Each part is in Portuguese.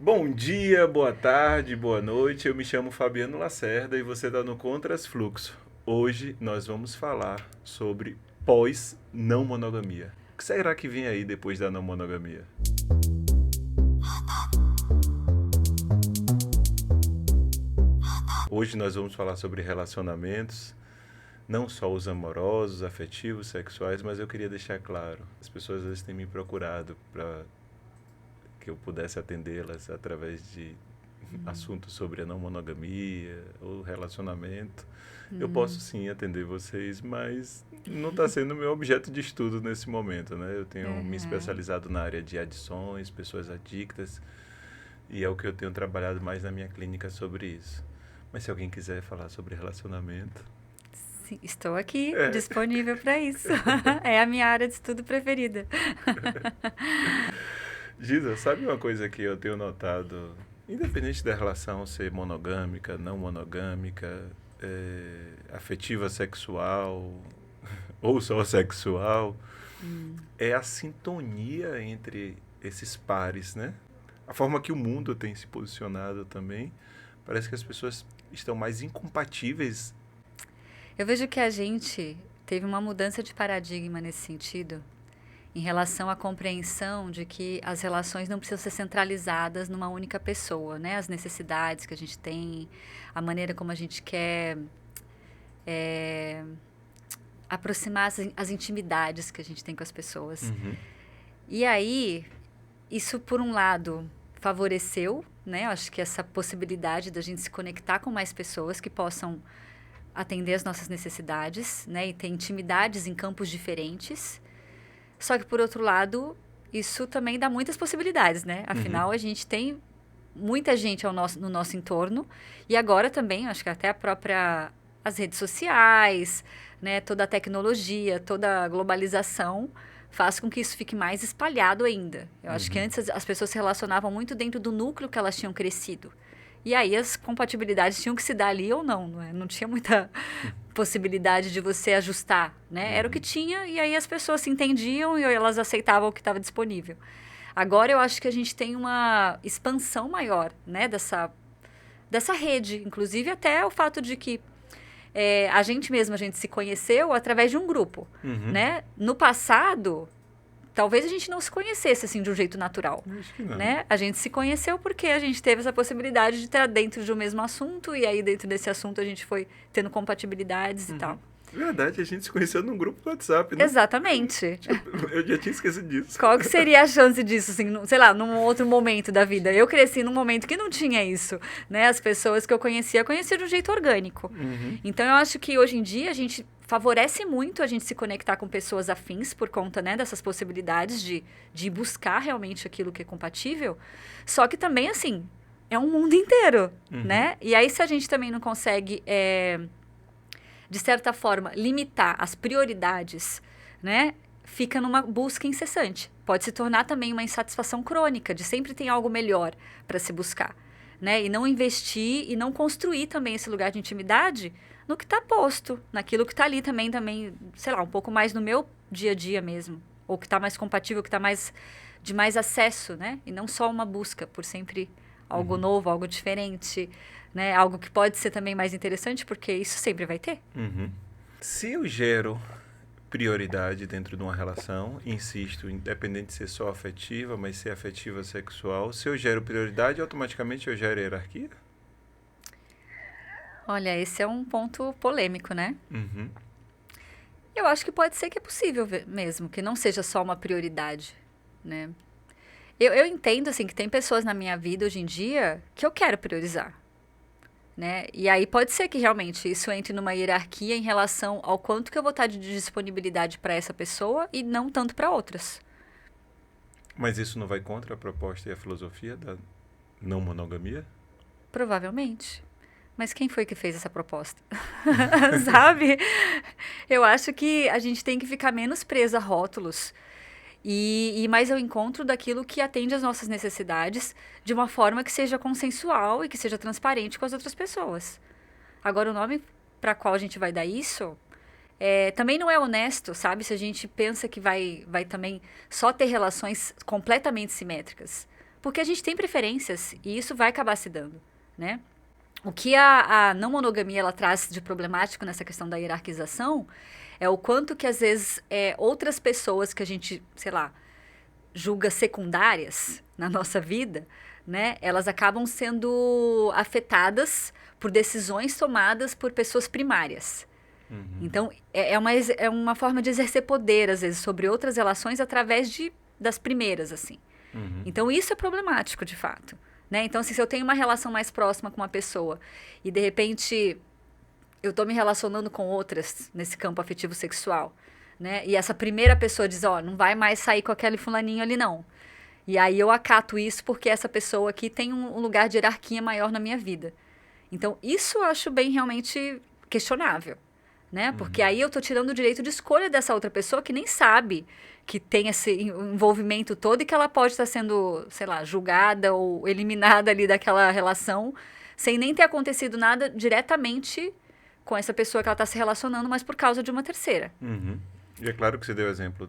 Bom dia, boa tarde, boa noite. Eu me chamo Fabiano Lacerda e você está no Contras Fluxo. Hoje nós vamos falar sobre pós-não monogamia. O que será que vem aí depois da não monogamia? Hoje nós vamos falar sobre relacionamentos, não só os amorosos, afetivos, sexuais, mas eu queria deixar claro, as pessoas às vezes têm me procurado para que eu pudesse atendê-las através de assuntos sobre a não monogamia ou relacionamento. Eu posso sim atender vocês, mas não está sendo meu objeto de estudo nesse momento, né? Eu tenho me especializado na área de adições, pessoas adictas, e é o que eu tenho trabalhado mais na minha clínica sobre isso. Mas se alguém quiser falar sobre relacionamento... Sim, estou aqui, disponível para isso. É a minha área de estudo preferida. Giza, sabe uma coisa que eu tenho notado, independente da relação ser monogâmica, não monogâmica, afetiva sexual ou só sexual, é a sintonia entre esses pares, né? A forma que o mundo tem se posicionado também, parece que as pessoas estão mais incompatíveis. Eu vejo que a gente teve uma mudança de paradigma nesse sentido, em relação à compreensão de que as relações não precisam ser centralizadas numa única pessoa, né? As necessidades que a gente tem, a maneira como a gente quer aproximar as intimidades que a gente tem com as pessoas. E aí, isso por um lado favoreceu, né? Eu acho que essa possibilidade da gente se conectar com mais pessoas que possam atender as nossas necessidades, né? E ter intimidades em campos diferentes. Só que, por outro lado, isso também dá muitas possibilidades, né? Afinal, a gente tem muita gente no nosso entorno. E agora também, acho que até as redes sociais, né? Toda a tecnologia, toda a globalização faz com que isso fique mais espalhado ainda. Eu acho que antes as pessoas se relacionavam muito dentro do núcleo que elas tinham crescido. E aí as compatibilidades tinham que se dar ali ou não, não é? Não tinha muita possibilidade de você ajustar, né? Era o que tinha e aí as pessoas se entendiam e elas aceitavam o que estava disponível. Agora eu acho que a gente tem uma expansão maior, né? Dessa rede, inclusive até o fato de que a gente se conheceu através de um grupo, né? No passado, talvez a gente não se conhecesse assim de um jeito natural, Acho que não. né? A gente se conheceu porque a gente teve essa possibilidade de estar dentro de um mesmo assunto e aí dentro desse assunto a gente foi tendo compatibilidades e tal. Verdade, a gente se conheceu num grupo do WhatsApp, né? Exatamente. Eu já tinha esquecido disso. Qual que seria a chance disso, assim, sei lá, num outro momento da vida? Eu cresci num momento que não tinha isso, né? As pessoas que eu conhecia de um jeito orgânico. Então, eu acho que hoje em dia a gente favorece muito a gente se conectar com pessoas afins por conta, né, dessas possibilidades de buscar realmente aquilo que é compatível. Só que também, assim, é um mundo inteiro, né? E aí, se a gente também não consegue, de certa forma, limitar as prioridades, né? Fica numa busca incessante. Pode se tornar também uma insatisfação crônica, de sempre ter algo melhor para se buscar, né? E não investir e não construir também esse lugar de intimidade no que está posto, naquilo que está ali também, sei lá, um pouco mais no meu dia a dia mesmo. Ou que está mais compatível, que está de mais acesso, né? E não só uma busca por sempre algo novo, algo diferente, né? Algo que pode ser também mais interessante, porque isso sempre vai ter. Se eu gero prioridade dentro de uma relação, insisto, independente de ser só afetiva, mas ser afetiva sexual, se eu gero prioridade, automaticamente eu gero hierarquia? Olha, esse é um ponto polêmico, né? Eu acho que pode ser que é possível mesmo, que não seja só uma prioridade, né? Eu entendo, assim, que tem pessoas na minha vida hoje em dia que eu quero priorizar, né? E aí pode ser que realmente isso entre numa hierarquia em relação ao quanto que eu vou estar de disponibilidade para essa pessoa e não tanto para outras. Mas isso não vai contra a proposta e a filosofia da não monogamia? Provavelmente. Mas quem foi que fez essa proposta? Sabe? Eu acho que a gente tem que ficar menos presa a rótulos e mais ao encontro daquilo que atende às nossas necessidades de uma forma que seja consensual e que seja transparente com as outras pessoas. Agora, o nome para qual a gente vai dar isso também não é honesto, sabe? Se a gente pensa que vai também só ter relações completamente simétricas. Porque a gente tem preferências e isso vai acabar se dando, né? O que a não monogamia ela traz de problemático nessa questão da hierarquização é o quanto que às vezes outras pessoas que a gente, sei lá, julga secundárias na nossa vida, né? Elas acabam sendo afetadas por decisões tomadas por pessoas primárias. Então, é uma forma de exercer poder, às vezes, sobre outras relações através das primeiras, assim. Então, isso é problemático, de fato. Né? Então, assim, se eu tenho uma relação mais próxima com uma pessoa e, de repente, eu estou me relacionando com outras nesse campo afetivo sexual, né? E essa primeira pessoa diz, não vai mais sair com aquele fulaninho ali, não. E aí eu acato isso porque essa pessoa aqui tem um lugar de hierarquia maior na minha vida. Então, isso eu acho bem realmente questionável, né? Porque aí eu tô tirando o direito de escolha dessa outra pessoa que nem sabe que tem esse envolvimento todo e que ela pode estar sendo, sei lá, julgada ou eliminada ali daquela relação sem nem ter acontecido nada diretamente com essa pessoa que ela está se relacionando, mas por causa de uma terceira. E é claro que você deu exemplo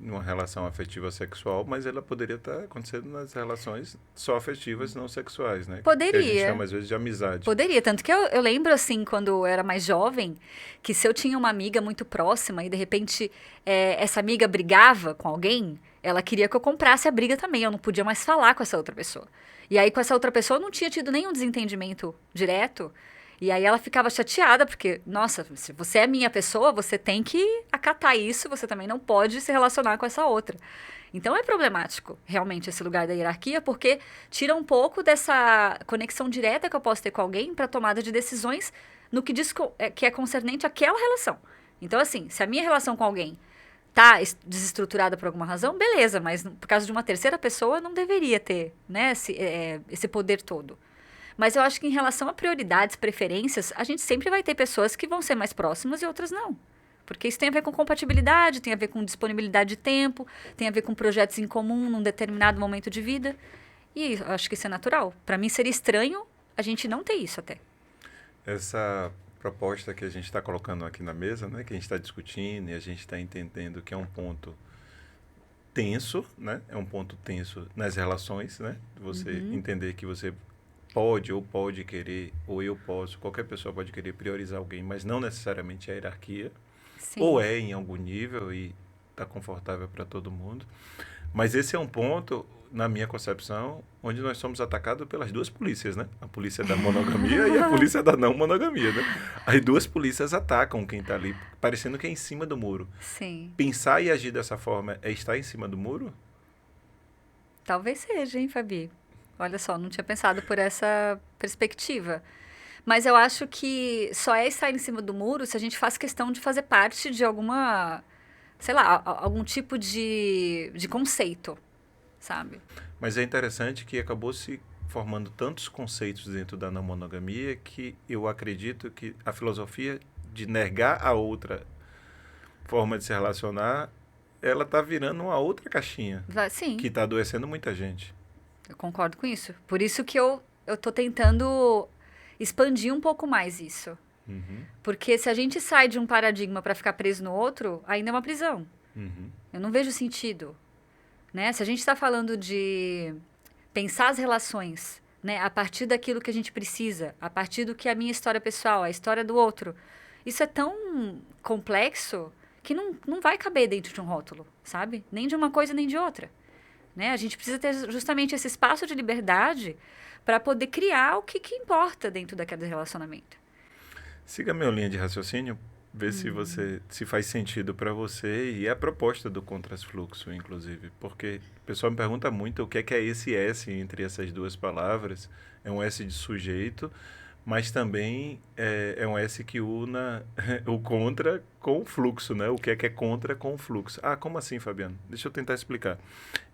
numa relação afetiva sexual, mas ela poderia estar acontecendo nas relações só afetivas, não sexuais, né? Poderia. Que a gente chama, às vezes, de amizade. Poderia. Tanto que eu lembro, assim, quando eu era mais jovem, que se eu tinha uma amiga muito próxima e, de repente, essa amiga brigava com alguém, ela queria que eu comprasse a briga também. Eu não podia mais falar com essa outra pessoa. E aí, com essa outra pessoa, eu não tinha tido nenhum desentendimento direto. E aí ela ficava chateada, porque, nossa, se você é minha pessoa, você tem que acatar isso, você também não pode se relacionar com essa outra. Então é problemático, realmente, esse lugar da hierarquia, porque tira um pouco dessa conexão direta que eu posso ter com alguém para tomada de decisões no que diz que é concernente àquela relação. Então, assim, se a minha relação com alguém tá desestruturada por alguma razão, beleza, mas por causa de uma terceira pessoa, não deveria ter, né, esse poder todo. Mas eu acho que em relação a prioridades, preferências, a gente sempre vai ter pessoas que vão ser mais próximas e outras não. Porque isso tem a ver com compatibilidade, tem a ver com disponibilidade de tempo, tem a ver com projetos em comum num determinado momento de vida. E eu acho que isso é natural. Para mim seria estranho a gente não ter isso até. Essa proposta que a gente está colocando aqui na mesa, né, que a gente está discutindo e a gente está entendendo que é um ponto tenso, né? É um ponto tenso nas relações, né? Você entender que você pode querer, ou eu posso, qualquer pessoa pode querer priorizar alguém, mas não necessariamente a hierarquia. Sim. Ou é em algum nível e está confortável para todo mundo. Mas esse é um ponto, na minha concepção, onde nós somos atacados pelas duas polícias, né? A polícia da monogamia e a polícia da não monogamia, né? As duas polícias atacam quem está ali, parecendo que é em cima do muro. Sim. Pensar e agir dessa forma é estar em cima do muro? Talvez seja, hein, Fabi? Olha só, não tinha pensado por essa perspectiva. Mas eu acho que só é estar em cima do muro se a gente faz questão de fazer parte de alguma, sei lá, algum tipo de conceito, sabe? Mas é interessante que acabou se formando tantos conceitos dentro da não monogamia que eu acredito que a filosofia de negar a outra forma de se relacionar, ela está virando uma outra caixinha. Sim. Que está adoecendo muita gente. Eu concordo com isso. Por isso que eu tô tentando expandir um pouco mais isso. Porque se a gente sai de um paradigma para ficar preso no outro, ainda é uma prisão. Eu não vejo sentido. Né? Se a gente está falando de pensar as relações, né, a partir daquilo que a gente precisa, a partir do que é a minha história pessoal, a história do outro, isso é tão complexo que não vai caber dentro de um rótulo, sabe? Nem de uma coisa nem de outra. Né? A gente precisa ter justamente esse espaço de liberdade para poder criar o que importa dentro daquele relacionamento. Siga a minha linha de raciocínio, vê se faz sentido para você e a proposta do contrafluxo, inclusive. Porque o pessoal me pergunta muito o que é esse S entre essas duas palavras. É um S de sujeito, mas também é um S que una o contra com o fluxo, né? O que é contra com o fluxo. Ah, como assim, Fabiano? Deixa eu tentar explicar.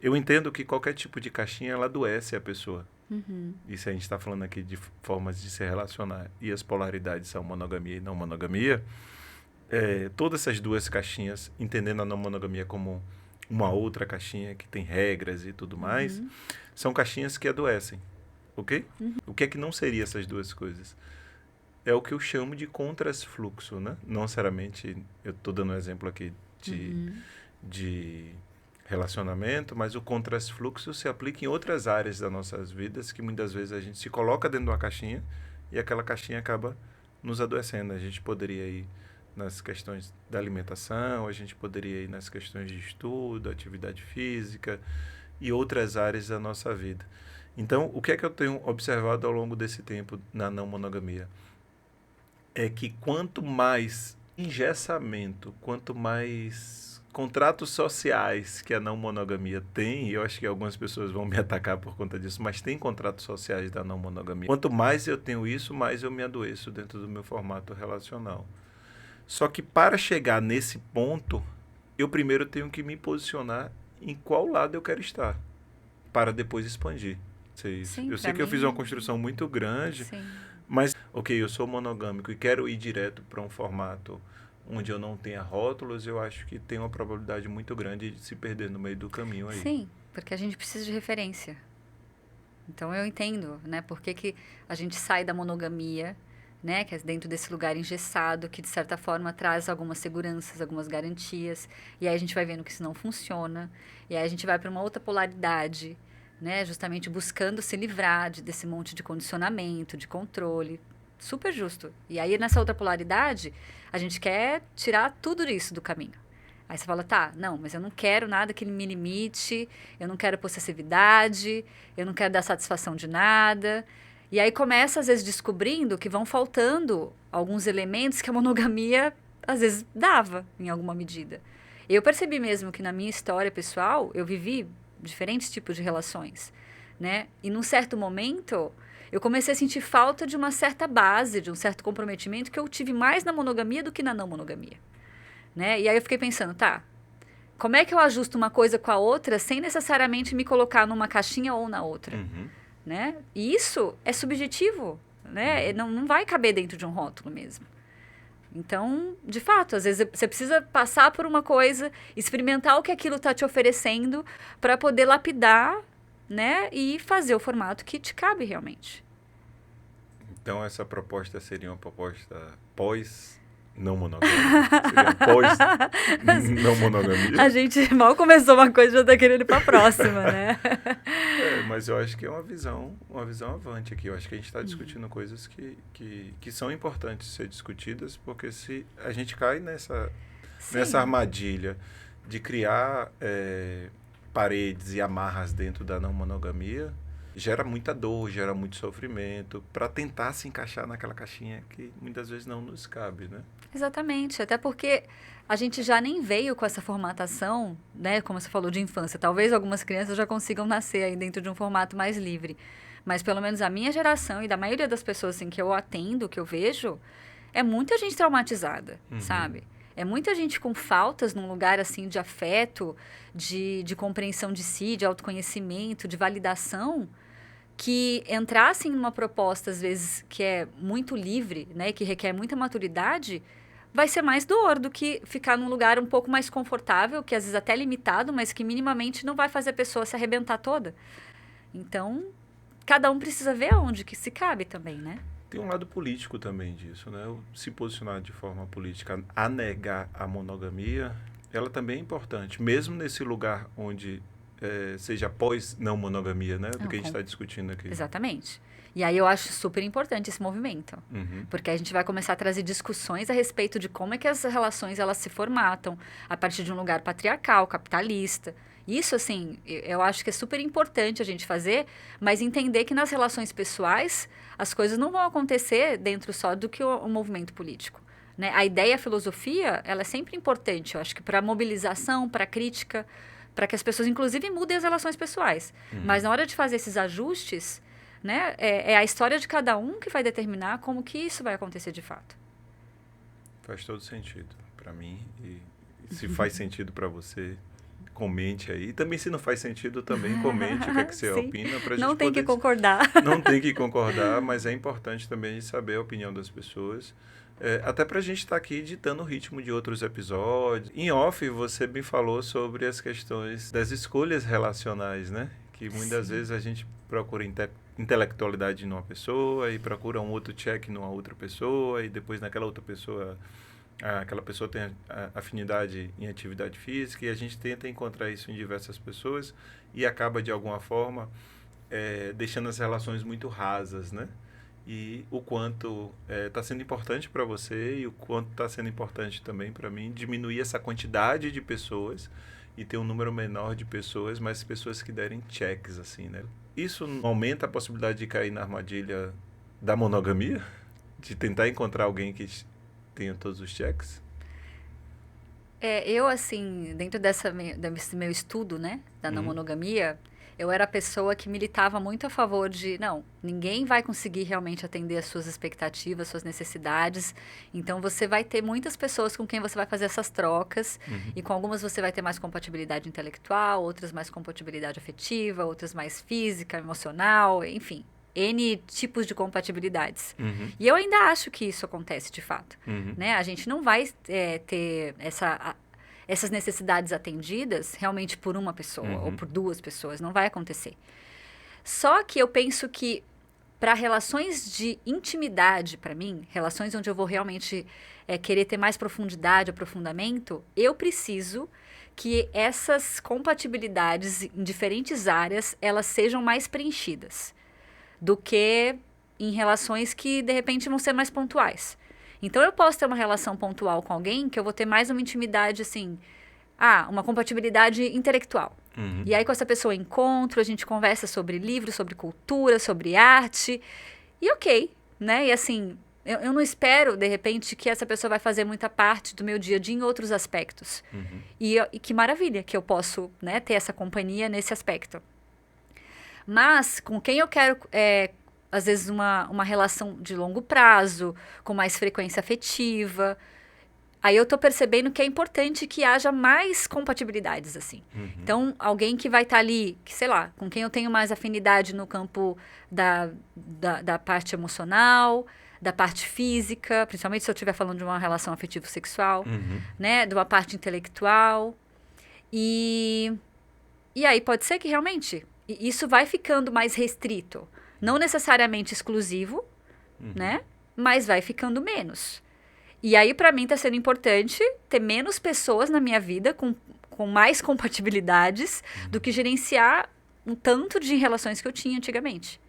Eu entendo que qualquer tipo de caixinha, ela adoece a pessoa. Isso a gente está falando aqui de formas de se relacionar. E as polaridades são monogamia e não monogamia. Todas essas duas caixinhas, entendendo a não monogamia como uma outra caixinha que tem regras e tudo mais, são caixinhas que adoecem. Ok? O que é que não seria essas duas coisas? É o que eu chamo de contrafluxo, né? Não necessariamente, eu estou dando um exemplo aqui de relacionamento, mas o contrafluxo se aplica em outras áreas das nossas vidas, que muitas vezes a gente se coloca dentro de uma caixinha e aquela caixinha acaba nos adoecendo. A gente poderia ir nas questões da alimentação, a gente poderia ir nas questões de estudo, atividade física e outras áreas da nossa vida. Então, o que é que eu tenho observado ao longo desse tempo na não monogamia? É que quanto mais engessamento, quanto mais contratos sociais que a não monogamia tem, e eu acho que algumas pessoas vão me atacar por conta disso, mas tem contratos sociais da não monogamia. Quanto mais eu tenho isso, mais eu me adoeço dentro do meu formato relacional. Só que para chegar nesse ponto, eu primeiro tenho que me posicionar em qual lado eu quero estar, para depois expandir. Sim, eu sei que eu fiz uma construção muito grande, sim. Mas, ok, eu sou monogâmico e quero ir direto para um formato onde eu não tenha rótulos, eu acho que tem uma probabilidade muito grande de se perder no meio do caminho aí. Sim, porque a gente precisa de referência. Então eu entendo, né, por que a gente sai da monogamia, né, que é dentro desse lugar engessado, que de certa forma traz algumas seguranças, algumas garantias, e aí a gente vai vendo que isso não funciona, e aí a gente vai para uma outra polaridade, né, justamente buscando se livrar desse monte de condicionamento, de controle, super justo. E aí nessa outra polaridade, a gente quer tirar tudo isso do caminho. Aí você fala, tá, não, mas eu não quero nada que me limite, eu não quero possessividade, eu não quero dar satisfação de nada. E aí começa, às vezes, descobrindo que vão faltando alguns elementos que a monogamia, às vezes, dava, em alguma medida. Eu percebi mesmo que na minha história pessoal, eu vivi diferentes tipos de relações, né? E num certo momento, eu comecei a sentir falta de uma certa base, de um certo comprometimento que eu tive mais na monogamia do que na não monogamia, né? E aí eu fiquei pensando, tá, como é que eu ajusto uma coisa com a outra sem necessariamente me colocar numa caixinha ou na outra, né? E isso é subjetivo, né? Não vai caber dentro de um rótulo mesmo. Então, de fato, às vezes você precisa passar por uma coisa, experimentar o que aquilo está te oferecendo para poder lapidar, né? E fazer o formato que te cabe realmente. Então, essa proposta seria uma proposta pós não monogamia? Seria pós não monogamia? A gente mal começou uma coisa e já tá querendo ir para a próxima, né? Mas eu acho que é uma visão avante aqui. Eu acho que a gente está discutindo coisas que são importantes ser discutidas, porque se a gente cai nessa armadilha de criar paredes e amarras dentro da não monogamia, gera muita dor, gera muito sofrimento, para tentar se encaixar naquela caixinha que muitas vezes não nos cabe, né? Exatamente, até porque a gente já nem veio com essa formatação, né, como você falou, de infância. Talvez algumas crianças já consigam nascer aí dentro de um formato mais livre. Mas pelo menos a minha geração e da maioria das pessoas assim, que eu atendo, que eu vejo, é muita gente traumatizada, sabe? É muita gente com faltas num lugar assim de afeto, de compreensão de si, de autoconhecimento, de validação, que entrassem numa proposta, às vezes, que é muito livre, né, que requer muita maturidade, vai ser mais dor do que ficar num lugar um pouco mais confortável, que às vezes até é limitado, mas que minimamente não vai fazer a pessoa se arrebentar toda. Então, cada um precisa ver aonde que se cabe também, né? Tem um lado político também disso, né? Se posicionar de forma política a negar a monogamia, ela também é importante, mesmo nesse lugar onde seja pós não monogamia, né? Do que a gente está discutindo aqui. Exatamente. E aí eu acho super importante esse movimento, porque a gente vai começar a trazer discussões a respeito de como é que as relações elas se formatam a partir de um lugar patriarcal, capitalista. Isso, assim, eu acho que é super importante a gente fazer, mas entender que nas relações pessoais as coisas não vão acontecer dentro só do que o movimento político, né? A ideia, a filosofia, ela é sempre importante, eu acho que para mobilização, para crítica, para que as pessoas, inclusive, mudem as relações pessoais. Mas na hora de fazer esses ajustes, né, é a história de cada um que vai determinar como que isso vai acontecer de fato. Faz todo sentido para mim. E se faz sentido para você, comente aí. E também, se não faz sentido, também comente o que é que você opina. Pra não gente tem poder... que concordar. Não tem que concordar, mas é importante também saber a opinião das pessoas. Até para a gente estar aqui ditando o ritmo de outros episódios. Em off, você me falou sobre as questões das escolhas relacionais, né? Que muitas vezes a gente procura intelectualidade numa pessoa e procura um outro check numa outra pessoa e depois naquela outra pessoa Aquela pessoa tem afinidade em atividade física e a gente tenta encontrar isso em diversas pessoas e acaba, de alguma forma, deixando as relações muito rasas, né? E o quanto está sendo importante para você e o quanto está sendo importante também para mim diminuir essa quantidade de pessoas e ter um número menor de pessoas, mas pessoas que derem checks, assim, né? Isso aumenta a possibilidade de cair na armadilha da monogamia? De tentar encontrar alguém que tenha todos os checks? Eu, assim, dentro desse meu estudo, né, da não monogamia, eu era a pessoa que militava muito a favor de, não, ninguém vai conseguir realmente atender as suas expectativas, suas necessidades. Então, você vai ter muitas pessoas com quem você vai fazer essas trocas. E com algumas você vai ter mais compatibilidade intelectual, outras mais compatibilidade afetiva, outras mais física, emocional, enfim. N tipos de compatibilidades. E eu ainda acho que isso acontece de fato. Né? A gente não vai ter essas necessidades atendidas realmente por uma pessoa ou por duas pessoas. Não vai acontecer. Só que eu penso que para relações de intimidade, para mim, relações onde eu vou realmente querer ter mais profundidade, aprofundamento, eu preciso que essas compatibilidades em diferentes áreas, elas sejam mais preenchidas do que em relações que, de repente, vão ser mais pontuais. Então, eu posso ter uma relação pontual com alguém que eu vou ter mais uma intimidade, assim, uma compatibilidade intelectual. E aí, com essa pessoa, eu encontro, a gente conversa sobre livros, sobre cultura, sobre arte. E ok, né? E assim, eu não espero, de repente, que essa pessoa vai fazer muita parte do meu dia a dia em outros aspectos. E que maravilha que eu posso, né, ter essa companhia nesse aspecto. Mas com quem eu quero, às vezes, uma relação de longo prazo, com mais frequência afetiva, aí eu tô percebendo que é importante que haja mais compatibilidades, assim. Então, alguém que vai estar ali, que, sei lá, com quem eu tenho mais afinidade no campo da parte emocional, da parte física, principalmente se eu estiver falando de uma relação afetivo-sexual, né? De uma parte intelectual. E aí pode ser que realmente isso vai ficando mais restrito. Não necessariamente exclusivo, né? Mas vai ficando menos. E aí, para mim, tá sendo importante ter menos pessoas na minha vida com mais compatibilidades do que gerenciar um tanto de relações que eu tinha antigamente.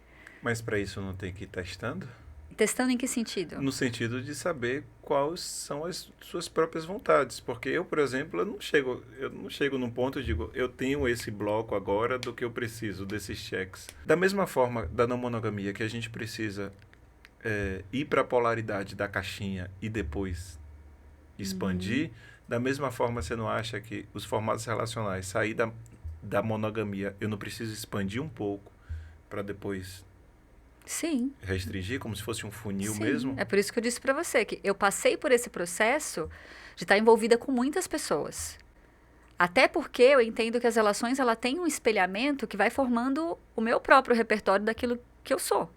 Mas para isso não tem que ir testando? Testando em que sentido? No sentido de saber quais são as suas próprias vontades. Porque eu, por exemplo, eu não chego num ponto e digo, eu tenho esse bloco agora do que eu preciso, desses checks. Da mesma forma da não monogamia, que a gente precisa ir para a polaridade da caixinha e depois expandir, da mesma forma você não acha que os formatos relacionais, sair da monogamia, eu não preciso expandir um pouco para depois... Sim. Restringir, como se fosse um funil Sim. mesmo? É por isso que eu disse para você que eu passei por esse processo de estar envolvida com muitas pessoas. Até porque eu entendo que as relações ela têm um espelhamento que vai formando o meu próprio repertório daquilo que eu sou.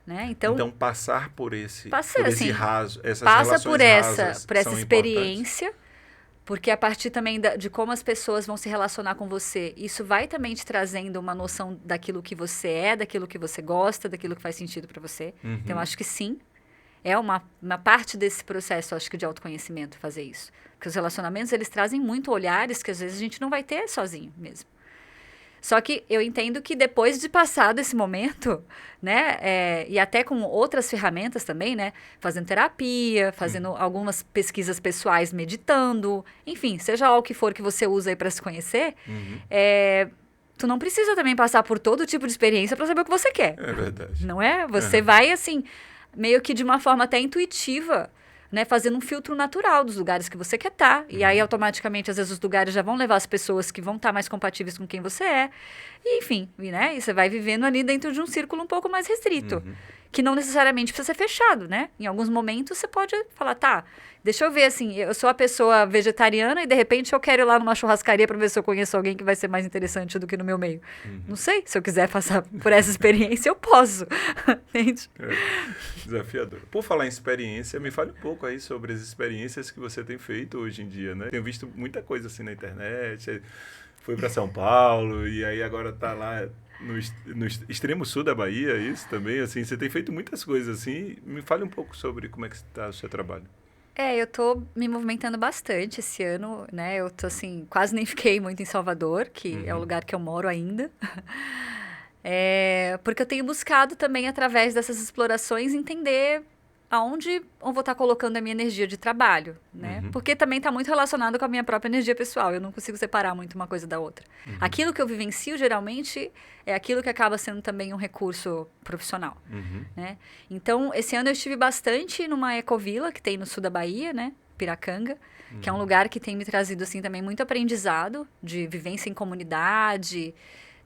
Né? Então passar por esse assim, raso, essas passa relações por rasas essa são experiência, porque a partir também de como as pessoas vão se relacionar com você, isso vai também te trazendo uma noção daquilo que você é, daquilo que você gosta, daquilo que faz sentido para você. Então, acho que sim, é uma parte desse processo, acho que, de autoconhecimento fazer isso. Porque os relacionamentos, eles trazem muito olhares que às vezes a gente não vai ter sozinho mesmo. Só que eu entendo que depois de passar desse momento, né, e até com outras ferramentas também, né, fazendo terapia, fazendo algumas pesquisas pessoais, meditando, enfim, seja lá o que for que você usa aí para se conhecer, tu não precisa também passar por todo tipo de experiência para saber o que você quer. É verdade. Não é? Você vai, assim, meio que de uma forma até intuitiva, né, fazendo um filtro natural dos lugares que você quer estar. E aí, automaticamente, às vezes, os lugares já vão levar as pessoas que vão estar mais compatíveis com quem você é. E, enfim, né? E você vai vivendo ali dentro de um círculo um pouco mais restrito. Que não necessariamente precisa ser fechado, né? Em alguns momentos, você pode falar, tá, deixa eu ver, assim, eu sou a pessoa vegetariana e, de repente, eu quero ir lá numa churrascaria para ver se eu conheço alguém que vai ser mais interessante do que no meu meio. Não sei, se eu quiser passar por essa experiência, eu posso. Entende? Desafiador. Por falar em experiência, me fale um pouco aí sobre as experiências que você tem feito hoje em dia, né? Tenho visto muita coisa assim na internet, foi para São Paulo e aí agora tá lá no extremo sul da Bahia, isso também, assim, você tem feito muitas coisas assim. Me fale um pouco sobre como é que está o seu trabalho. Eu tô me movimentando bastante esse ano, né? Eu tô assim, quase nem fiquei muito em Salvador, que é o lugar que eu moro ainda. Porque eu tenho buscado também, através dessas explorações, entender aonde eu vou estar colocando a minha energia de trabalho, né? Porque também está muito relacionado com a minha própria energia pessoal. Eu não consigo separar muito uma coisa da outra. Aquilo que eu vivencio, geralmente, é aquilo que acaba sendo também um recurso profissional, né? Então, esse ano eu estive bastante numa ecovila que tem no sul da Bahia, né? Piracanga, que é um lugar que tem me trazido, assim, também muito aprendizado de vivência em comunidade,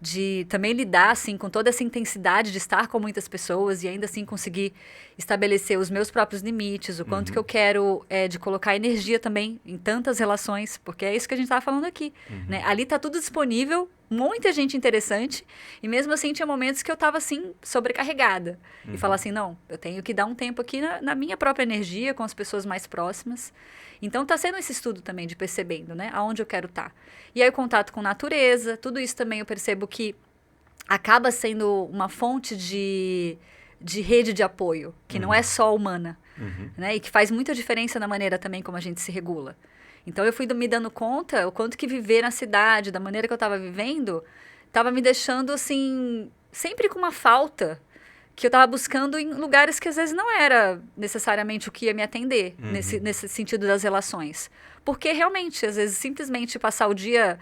de também lidar, assim, com toda essa intensidade de estar com muitas pessoas e ainda assim conseguir estabelecer os meus próprios limites, o quanto que eu quero de colocar energia também em tantas relações, porque é isso que a gente estava falando aqui, né? Ali está tudo disponível, muita gente interessante, e mesmo assim tinha momentos que eu estava, assim, sobrecarregada. E falar assim, não, eu tenho que dar um tempo aqui na minha própria energia, com as pessoas mais próximas. Então, está sendo esse estudo também de percebendo, né, aonde eu quero estar. E aí, o contato com natureza, tudo isso também eu percebo que acaba sendo uma fonte de rede de apoio, que não é só humana, né, e que faz muita diferença na maneira também como a gente se regula. Então, eu fui me dando conta o quanto que viver na cidade, da maneira que eu estava vivendo, estava me deixando, assim, sempre com uma falta que eu estava buscando em lugares que às vezes não era necessariamente o que ia me atender, nesse sentido das relações. Porque realmente, às vezes, simplesmente passar o dia,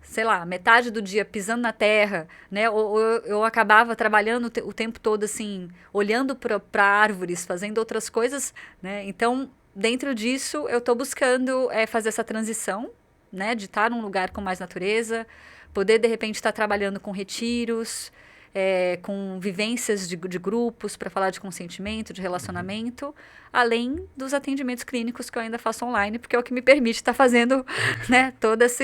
sei lá, metade do dia pisando na terra, né? Ou eu acabava trabalhando o tempo todo, assim, olhando para árvores, fazendo outras coisas, né? Então, dentro disso, eu estou buscando fazer essa transição, né? De estar num lugar com mais natureza, poder, de repente, estar trabalhando com retiros, com vivências de grupos para falar de consentimento, de relacionamento, além dos atendimentos clínicos que eu ainda faço online, porque é o que me permite estar fazendo, né, todas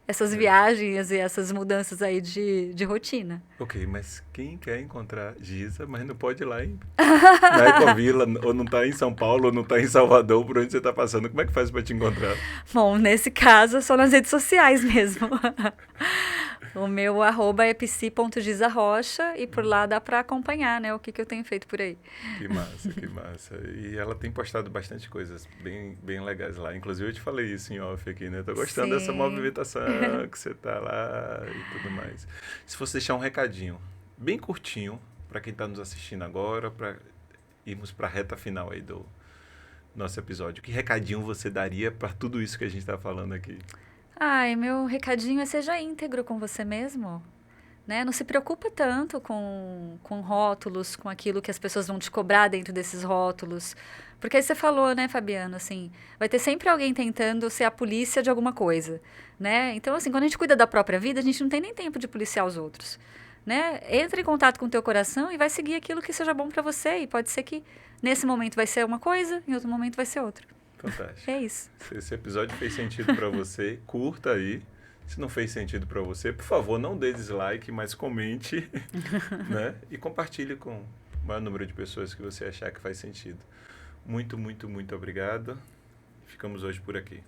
essas viagens e essas mudanças aí de rotina. Ok, mas quem quer encontrar Giza, mas não pode ir lá na Ecovila, ou não está em São Paulo, ou não está em Salvador, por onde você está passando, como é que faz para te encontrar? Bom, nesse caso, é só nas redes sociais mesmo. O meu @ é psi.gizarrocha e por lá dá para acompanhar, né, o que eu tenho feito por aí. Que massa, que massa. E ela tem postado bastante coisas bem, bem legais lá. Inclusive eu te falei isso em off aqui, né? Tô gostando dessa movimentação que você tá lá e tudo mais. Se fosse deixar um recadinho bem curtinho para quem está nos assistindo agora, para irmos para a reta final aí do nosso episódio, que recadinho você daria para tudo isso que a gente está falando aqui? Meu recadinho é seja íntegro com você mesmo, né? Não se preocupa tanto com rótulos, com aquilo que as pessoas vão te cobrar dentro desses rótulos. Porque aí você falou, né, Fabiano, assim, vai ter sempre alguém tentando ser a polícia de alguma coisa, né? Então, assim, quando a gente cuida da própria vida, a gente não tem nem tempo de policiar os outros, né? Entra em contato com o teu coração e vai seguir aquilo que seja bom para você. E pode ser que nesse momento vai ser uma coisa, em outro momento vai ser outra. Fantástico. É isso. Se esse episódio fez sentido para você, curta aí. Se não fez sentido para você, por favor, não dê dislike, mas comente, né? E compartilhe com o maior número de pessoas que você achar que faz sentido. Muito, muito, muito obrigado. Ficamos hoje por aqui.